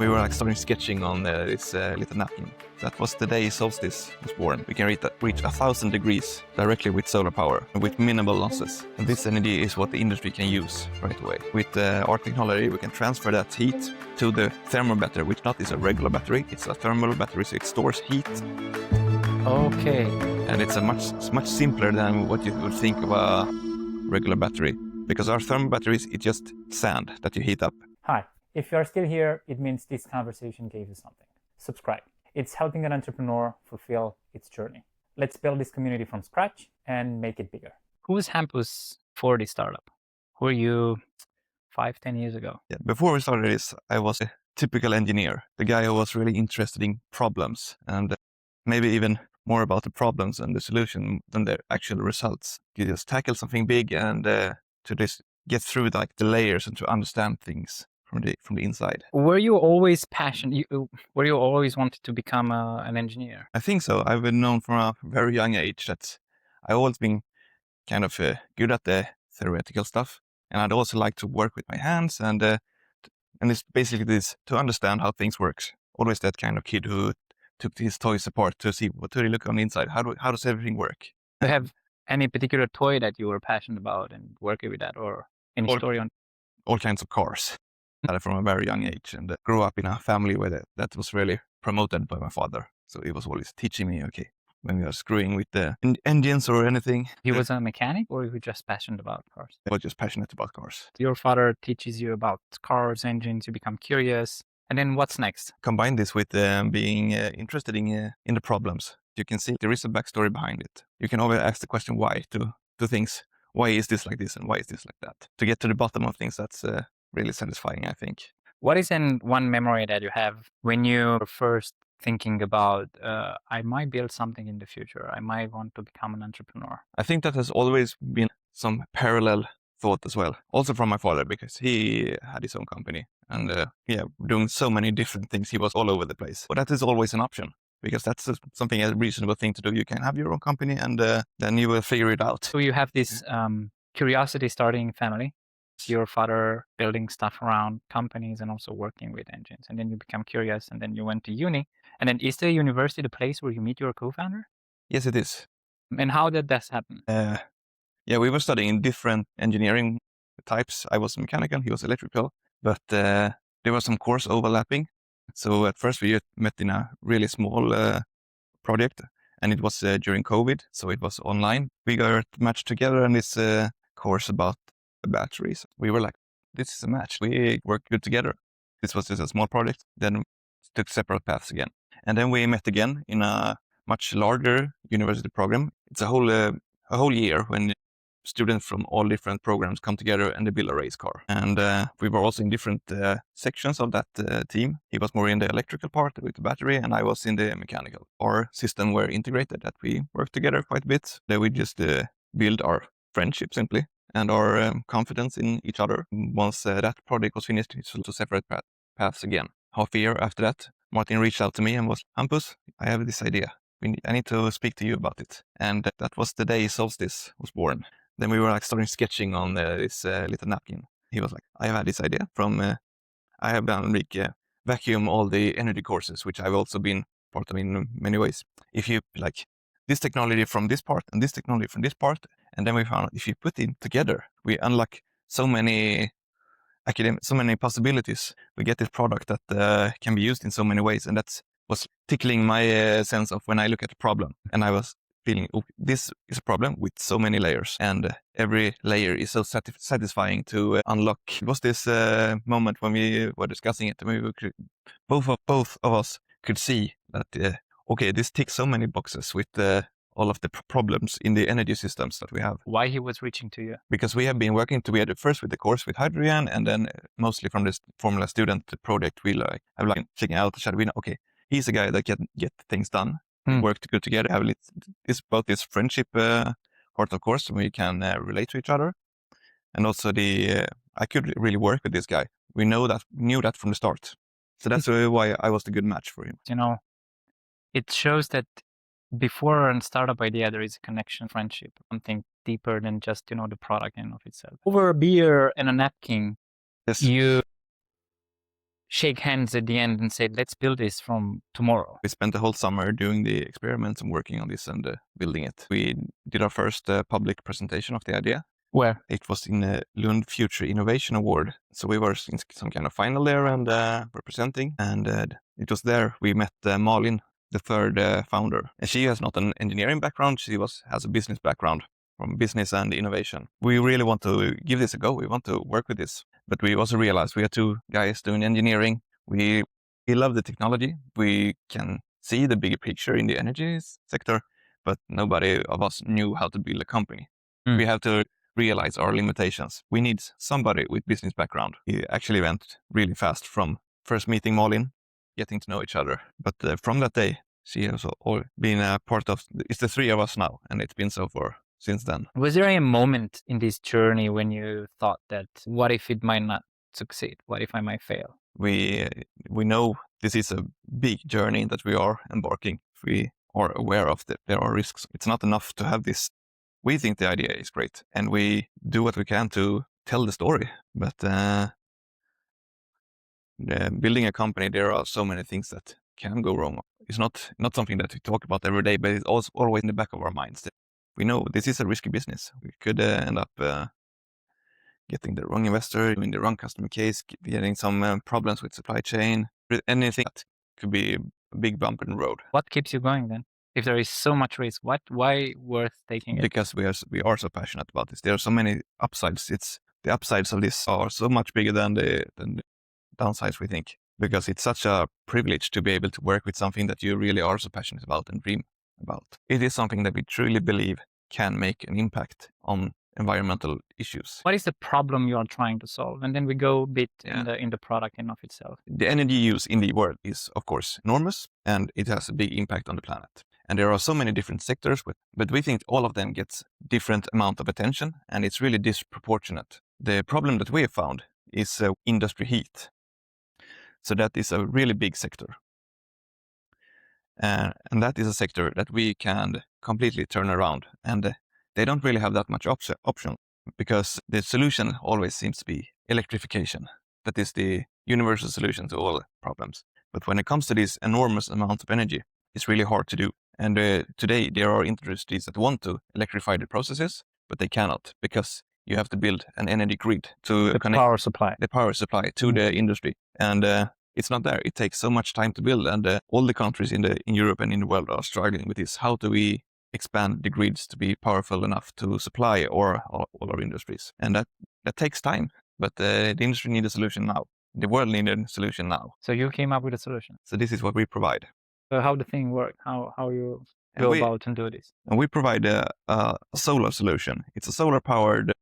We were starting sketching on this little napkin. That was the day Solstice was born. We can reach 1,000 degrees directly with solar power with minimal losses. And this energy is what the industry can use right away. With our technology, we can transfer that heat to the thermal battery, which not is a regular battery. It's a thermal battery, so it stores heat. Okay. And it's much simpler than what you would think of a regular battery. Because our thermal batteries, it's just sand that you heat up. Hi. If you're still here, it means this conversation gave you something. Subscribe. It's helping an entrepreneur fulfill its journey. Let's build this community from scratch and make it bigger. Who was Hampus for this startup? Who were you 5-10 years ago? Yeah, before we started this, I was a typical engineer, the guy who was really interested in problems and maybe even more about the problems and the solution than the actual results. You just tackle something big and to just get through like the layers and to understand things from the inside. Were you always passionate? Were you always wanted to become an engineer? I think so. I've been known from a very young age that I've always been kind of good at the theoretical stuff, and I'd also like to work with my hands and it's basically this to understand how things works. Always that kind of kid who took his toys apart to see what do they look on the inside. How does everything work? Do you have any particular toy that you were passionate about and working with that, or any story on? All kinds of cars. From a very young age, and grew up in a family where that was really promoted by my father. So he was always teaching me, okay, when we are screwing with the engines or anything. He was a mechanic, or you were just passionate about cars? I was just passionate about cars. Your father teaches you about cars, engines, you become curious. And then what's next? Combine this with being interested in the problems. You can see there is a backstory behind it. You can always ask the question why to things. Why is this like this and why is this like that? To get to the bottom of things, that's really satisfying, I think. What is one memory that you have when you were first thinking about, I might build something in the future. I might want to become an entrepreneur? I think that has always been some parallel thought as well. Also from my father, because he had his own company and doing so many different things. He was all over the place. But that is always an option, because that's something a reasonable thing to do. You can have your own company and then you will figure it out. So you have this curiosity starting family. Your father building stuff around companies and also working with engines. And then you become curious and then you went to uni. And then is the university the place where you meet your co-founder? Yes, it is. And how did that happen? We were studying different engineering types. I was mechanical, he was electrical, but there was some course overlapping. So at first we met in a really small project, and it was during COVID, so it was online. We got matched together in this course about batteries. We were like, this is a match. We work good together. This was just a small project. Then took separate paths again. And then we met again in a much larger university program. It's a whole year when students from all different programs come together and they build a race car. And we were also in different sections of that team. He was more in the electrical part with the battery, and I was in the mechanical. Our system were integrated, that we worked together quite a bit. Then we just build our friendship simply and our confidence in each other. Once that project was finished, it's to separate paths again. Half a year after that, Martin reached out to me and was, Hampus, I have this idea. I need to speak to you about it. And that was the day Solstice was born. Then we were starting sketching on this little napkin. He was like, I have had this idea from, I have done vacuum all the energy courses, which I've also been part of in many ways. If you like this technology from this part and this technology from this part, and then we found if you put it together, we unlock so many possibilities. We get this product that can be used in so many ways, and that was tickling my sense of when I look at the problem. And I was feeling, oh, this is a problem with so many layers, and every layer is so satisfying to unlock. It was this moment when we were discussing it, and we could, both of us could see that, okay, this ticks so many boxes with all of the problems in the energy systems that we have. Why he was reaching to you? Because we have been working together first with the course with hydrogen, and then mostly from this Formula Student project, we have checking out the shadow. We know, okay, he's a guy that can get things done. Work good together, have this friendship part of course, and we can relate to each other. And also I could really work with this guy. We knew that from the start. So that's why I was the good match for him. You know, it shows that before a startup idea, there is a connection, friendship, something deeper than just, the product in of itself. Over a beer and a napkin, yes. you shake hands at the end and say, let's build this from tomorrow? We spent the whole summer doing the experiments and working on this and building it. We did our first public presentation of the idea. Where? It was in the Lund Future Innovation Award. So we were in some kind of final there and were presenting. And it was there we met Malin, the third founder. And she has not an engineering background. She has a business background from business and innovation. We really want to give this a go. We want to work with this. But we also realized we are two guys doing engineering. We love the technology. We can see the bigger picture in the energy sector, but nobody of us knew how to build a company. We have to realize our limitations. We need somebody with business background. It actually went really fast from first meeting Malin, getting to know each other. But from that day, she has all been a part of, it's the three of us now, and it's been so for since then. Was there a moment in this journey when you thought that, what if it might not succeed? What if I might fail? We know this is a big journey that we are embarking. We are aware of that there are risks. It's not enough to have this. We think the idea is great, and we do what we can to tell the story. But building a company, there are so many things that can go wrong. It's not something that we talk about every day, but it's also always in the back of our minds. We know this is a risky business. We could end up getting the wrong investor, doing the wrong customer case, getting some problems with supply chain, anything that could be a big bump in the road. What keeps you going then? If there is so much risk, why worth taking it? Because we are so passionate about this. There are so many upsides. The upsides of this are so much bigger than the downsides, we think, because it's such a privilege to be able to work with something that you really are so passionate about and dream about. It is something that we truly believe can make an impact on environmental issues. What is the problem you are trying to solve? And then we go a bit in the product in of itself. The energy use in the world is, of course, enormous, and it has a big impact on the planet. And there are so many different sectors, but we think all of them gets different amount of attention, and it's really disproportionate. The problem that we have found is industry heat. So that is a really big sector. And that is a sector that we can completely turn around. And they don't really have that much option, because the solution always seems to be electrification. That is the universal solution to all problems. But when it comes to this enormous amount of energy, it's really hard to do. And today there are industries that want to electrify the processes, but they cannot, because you have to build an energy grid to connect the power supply to the industry. And it's not there. It takes so much time to build. And all the countries in Europe and in the world are struggling with this. How do we expand the grids to be powerful enough to supply all our industries? And that takes time. But the industry needs a solution now. The world needs a solution now. So you came up with a solution. So this is what we provide. So how the thing work? How you go about and do this? And we provide a solar solution. It's a solar-powered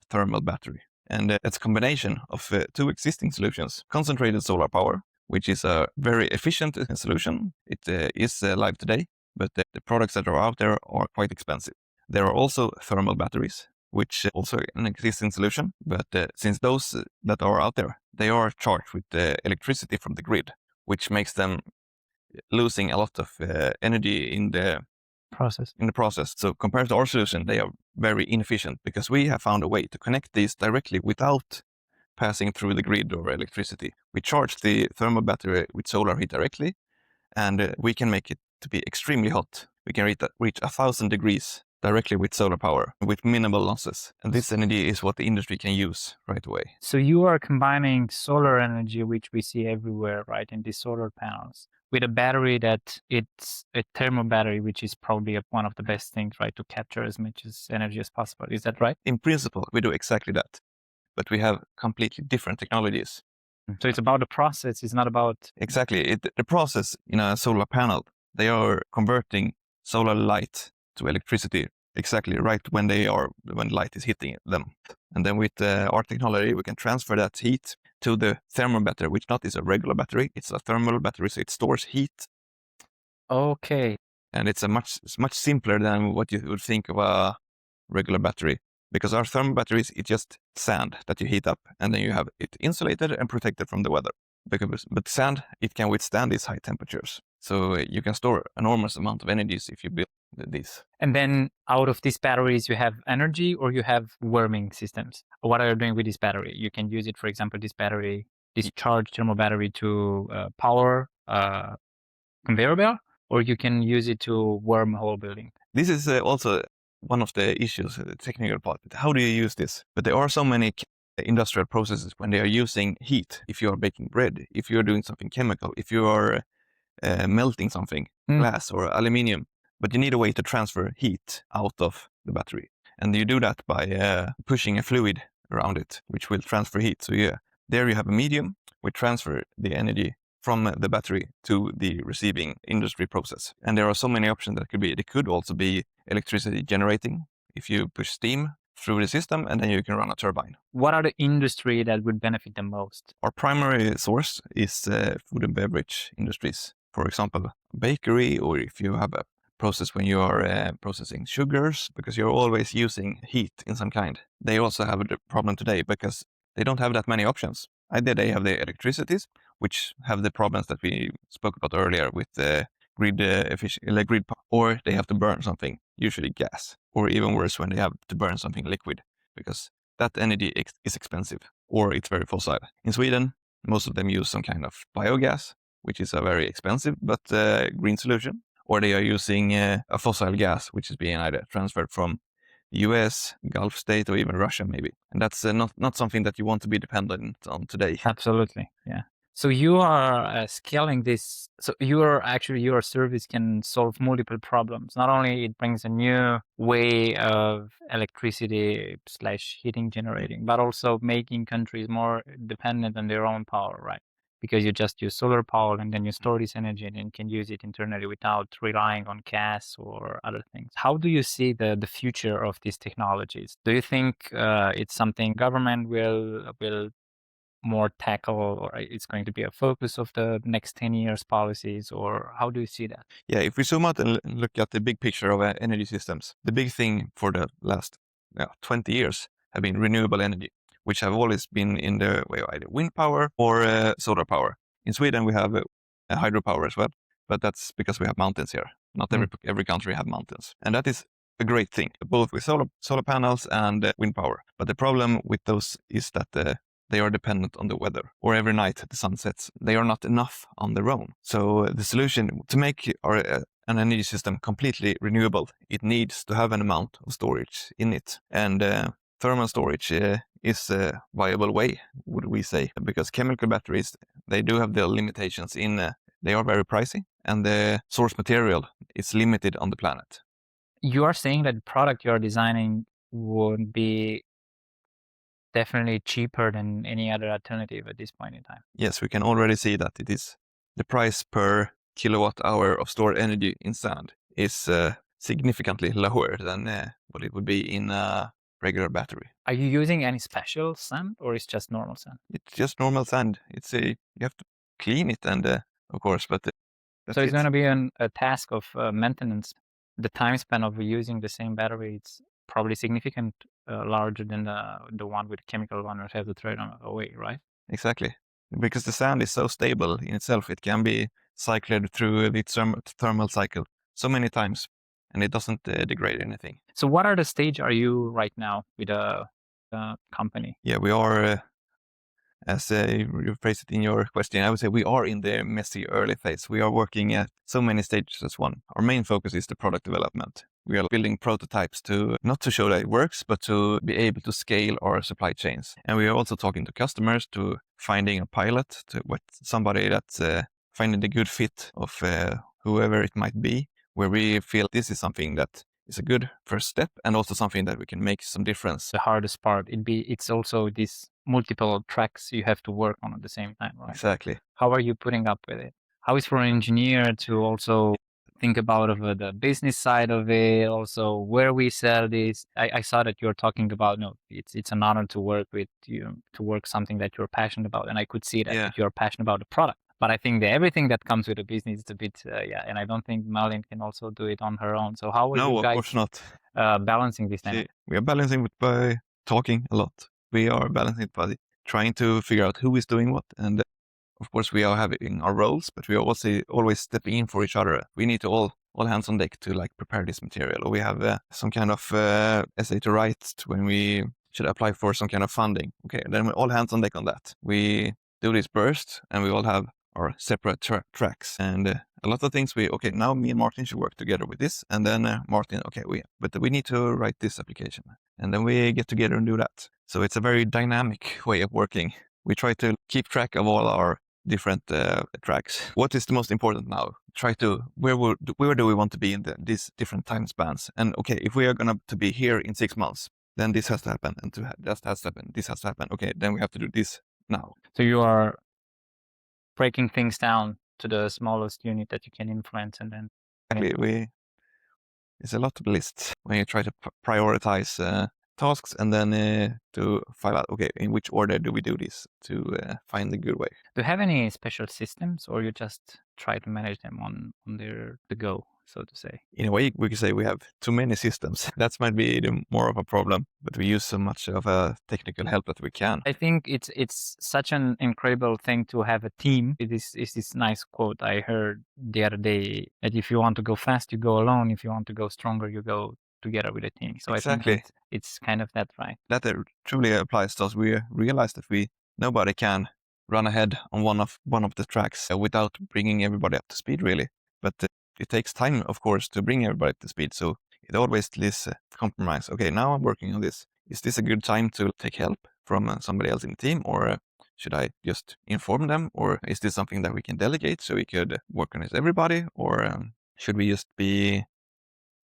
thermal battery. And it's a combination of two existing solutions. Concentrated solar power, which is a very efficient solution. It is live today, but the products that are out there are quite expensive. There are also thermal batteries, which also an existing solution. But since those that are out there, they are charged with electricity from the grid, which makes them losing a lot of energy in the process. So compared to our solution, they are very inefficient, because we have found a way to connect these directly without passing through the grid or electricity. We charge the thermal battery with solar heat directly, and we can make it to be extremely hot. We can reach 1,000 degrees directly with solar power with minimal losses. And this energy is what the industry can use right away. So you are combining solar energy, which we see everywhere, right, in these solar panels, with a battery that it's a thermal battery, which is probably one of the best things, right, to capture as much energy as possible. Is that right? In principle, we do exactly that, but we have completely different technologies. So it's about the process. It's not about... Exactly. The process in a solar panel, they are converting solar light to electricity exactly right when light is hitting them. And then with our technology, we can transfer that heat to the thermal battery, which not is a regular battery. It's a thermal battery, so it stores heat. Okay. And it's much simpler than what you would think of a regular battery, because our thermal batteries, it's just sand that you heat up, and then you have it insulated and protected from the weather. But sand, it can withstand these high temperatures. So you can store enormous amount of energies if you build these. And then out of these batteries, you have energy, or you have warming systems. What are you doing with this battery? You can use it, for example, this battery discharge thermal battery to power conveyor belt, or you can use it to warm a whole building. This is also one of the issues, the technical part. How do you use this? But there are so many industrial processes when they are using heat. If you are baking bread, if you're doing something chemical, if you are melting something, glass or aluminium, but you need a way to transfer heat out of the battery. And you do that by pushing a fluid around it, which will transfer heat. So there you have a medium which transfer the energy from the battery to the receiving industry process. And there are so many options that could be. It could also be electricity generating if you push steam through the system and then you can run a turbine. What are the industry that would benefit the most? Our primary source is food and beverage industries. For example, bakery, or if you have a process when you are processing sugars, because you're always using heat in some kind. They also have a problem today because they don't have that many options. Either they have the electricities, which have the problems that we spoke about earlier with the grid power, or they have to burn something, usually gas, or even worse when they have to burn something liquid, because that energy is expensive, or it's very fossil. In Sweden, most of them use some kind of biogas, which is a very expensive but green solution, or they are using a fossil gas, which is being either transferred from the US, Gulf state, or even Russia maybe. And that's not something that you want to be dependent on today. Absolutely, yeah. So you are scaling this. So your service can solve multiple problems. Not only it brings a new way of electricity / heating generating, but also making countries more dependent on their own power, right? Because you just use solar power and then you store this energy and then can use it internally without relying on gas or other things. How do you see the future of these technologies? Do you think it's something government will more tackle, or it's going to be a focus of the next 10 years policies, or how do you see that? Yeah, if we zoom out and look at the big picture of energy systems, the big thing for the last 20 years have been renewable energy, which have always been in the way of either wind power or solar power. In Sweden, we have hydropower as well, but that's because we have mountains here. Not every country have mountains. And that is a great thing, both with solar panels and wind power. But the problem with those is that they are dependent on the weather, or every night the sun sets. They are not enough on their own. So the solution to make an energy system completely renewable, it needs to have an amount of storage in it. And thermal storage is a viable way, would we say, because chemical batteries, they do have their limitations in they are very pricey, and the source material is limited on the planet. You are saying that the product you are designing would be definitely cheaper than any other alternative at this point in time. Yes, we can already see that it is. The price per kilowatt hour of stored energy in sand is significantantly lower than what it would be in a regular battery. Are you using any special sand, or is just normal sand? It's just normal sand. You have to clean it, and of course, but so it's going to be a task of maintenance. The time span of reusing the same battery, it's probably significant larger than the one with chemical one that have to throw it away, right? Exactly, because the sand is so stable in itself, it can be cycled through the thermal cycle so many times, and it doesn't degrade anything. So what are the stage are you right now with the company? Yeah, we are, as you phrased it in your question, I would say we are in the messy early phase. We are working at so many stages as one. Our main focus is the product development. We are building prototypes not to show that it works, but to be able to scale our supply chains. And we are also talking to customers, to finding a pilot, with somebody that's finding the good fit of whoever it might be, where we feel this is something that is a good first step, and also something that we can make some difference. The hardest part, it's also these multiple tracks you have to work on at the same time, right? Exactly. How are you putting up with it? How is for an engineer to also think about the business side of it, also where we sell this? I saw that you're talking about, it's an honor to work with you, to work something that you're passionate about, and I could see that you're passionate about the product. But I think that everything that comes with a business is a bit, and I don't think Malin can also do it on her own. So how are you guys, of course not. Balancing this dynamic? We are balancing it by talking a lot. We are balancing it by trying to figure out who is doing what, and of course we are having our roles, but we are also always stepping in for each other. We need to all hands on deck to prepare this material, or we have some kind of essay to write when we should apply for some kind of funding. Okay, then we're all hands on deck on that. We do this burst, and we all have our separate tracks. And a lot of things okay, now me and Martin should work together with this. And then Martin, okay, but we need to write this application. And then we get together and do that. So it's a very dynamic way of working. We try to keep track of all our different tracks. What is the most important now? Try to, where do we want to be in these different time spans? And okay, if we are going to be here in 6 months, then this has to happen, and that has to happen, this has to happen. Okay, then we have to do this now. So you are breaking things down to the smallest unit that you can influence, and then it's a lot of lists when you try to prioritize tasks, and then to find out, okay, in which order do we do this to find the good way. Do you have any special systems, or you just try to manage them on the go, so to say? In a way, we could say we have too many systems. That might be more of a problem, but we use so much of a technical help that we can. I think it's such an incredible thing to have a team. It is this nice quote I heard the other day, that if you want to go fast, you go alone. If you want to go stronger, you go together with a team. So Exactly. I think it's kind of that, right? That truly applies to us. We realize that nobody can run ahead on one of the tracks without bringing everybody up to speed, really. But it takes time, of course, to bring everybody up to speed. So it always is compromise. Okay, now I'm working on this. Is this a good time to take help from somebody else in the team, or should I just inform them, or is this something that we can delegate so we could work on it everybody, or should we just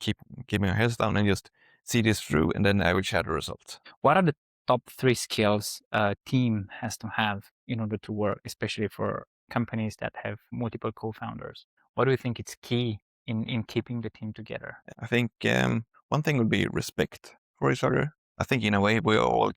keeping our heads down and just see this through, and then I will share the result. What are the top 3 skills a team has to have in order to work, especially for companies that have multiple co-founders? What do you think is key in keeping the team together? I think one thing would be respect for each other. I think in a way we are all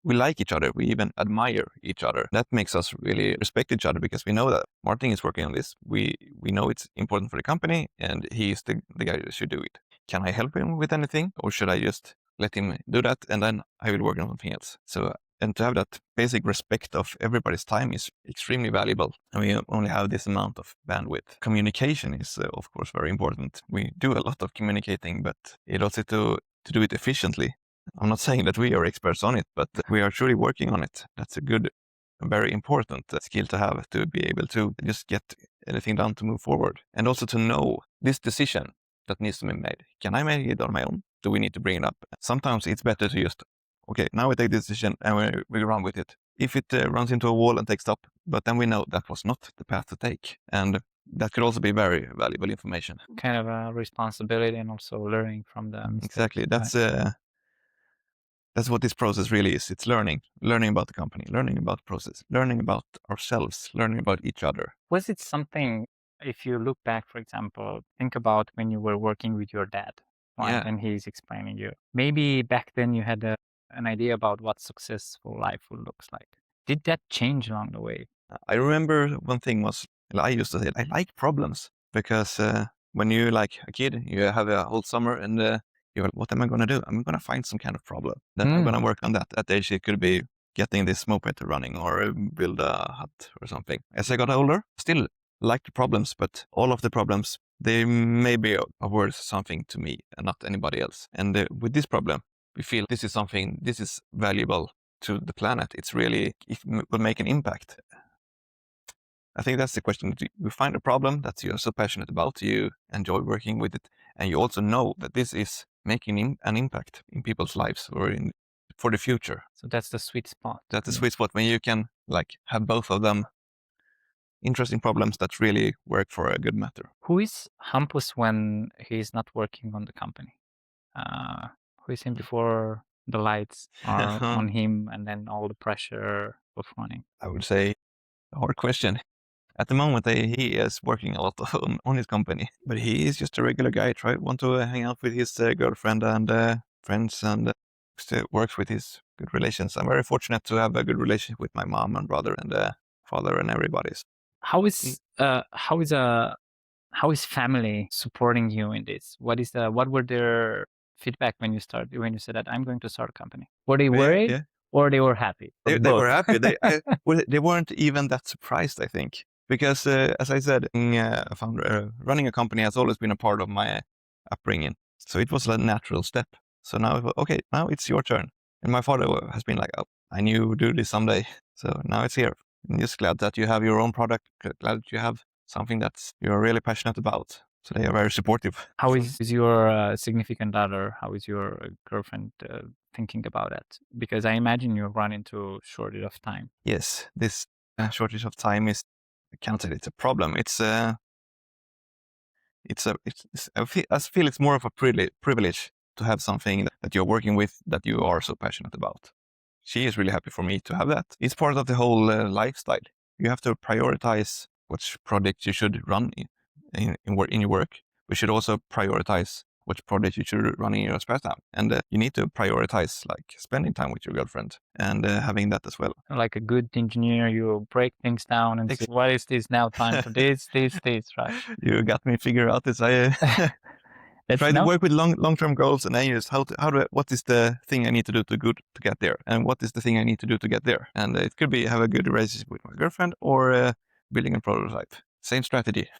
we like each other. We even admire each other. That makes us really respect each other, because we know that Martin is working on this. We know it's important for the company, and he is the guy that should do it. Can I help him with anything, or should I just let him do that and then I will work on something else? So, and to have that basic respect of everybody's time is extremely valuable. And we only have this amount of bandwidth. Communication is, of course, very important. We do a lot of communicating, but it also to do it efficiently. I'm not saying that we are experts on it, but we are truly working on it. That's a very important skill to have, to be able to just get anything done to move forward. And also to know this decision that needs to be made. Can I make it on my own? Do we need to bring it up? Sometimes it's better to just, okay, now we take this decision and we run with it. If it runs into a wall and takes stop, but then we know that was not the path to take. And that could also be very valuable information. Kind of a responsibility, and also learning from the mistakes. Exactly. That's what this process really is. It's learning about the company, learning about the process, learning about ourselves, learning about each other. Was it something, if you look back, for example, think about when you were working with your dad, right? Yeah. And he's explaining you. Maybe back then you had an idea about what successful life would look like. Did that change along the way? I remember one thing was, I used to say, I like problems, because when you like a kid, you have a whole summer and you're like, what am I going to do? I'm going to find some kind of problem. Then I'm going to work on that. At age, it could be getting this moped running, or build a hut or something. As I got older, still like the problems, but all of the problems, they maybe are worth something to me and not anybody else. And with this problem, we feel this is valuable to the planet. It will make an impact. I think that's the question. You find a problem that you're so passionate about, you enjoy working with it, and you also know that this is making an impact in people's lives, or for the future. So that's the sweet spot. That's the sweet spot when you can have both of them. Interesting problems that really work for a good matter. Who is Hampus when he's not working on the company? Who is him before the lights are on him, and then all the pressure of running? I would say a hard question. At the moment, he is working a lot on his company, but he is just a regular guy. Want to hang out with his girlfriend and friends, and works with his good relations. I'm very fortunate to have a good relationship with my mom and brother and father and everybody. How is family supporting you in this? What were their feedback when you said that I'm going to start a company? Were they worried? Yeah. Or they were happy? They were happy. They weren't even that surprised, I think. Because, as I said, running a company has always been a part of my upbringing. So it was a natural step. So now, okay, now it's your turn. And my father has been like, oh, I knew you would do this someday. So now it's here. I'm just glad that you have your own product, glad that you have something that you're really passionate about. So they are very supportive. How is your significant other, how is your girlfriend thinking about it? Because I imagine you run into shortage of time. Yes, this shortage of time is, I can't say it's a problem. I feel it's more of a privilege to have something that you're working with that you are so passionate about. She is really happy for me to have that. It's part of the whole lifestyle. You have to prioritize which project you should run in your work. We should also prioritize which project you should run in your spare time. And you need to prioritize like spending time with your girlfriend and having that as well. Like a good engineer, you break things down and say, what is this now? Time for this, right? You got me figure out this. I try to work with long-term goals and areas. What is the thing I need to do to get there, and what is the thing I need to do to get there? And it could be have a good relationship with my girlfriend or building a prototype. Same strategy.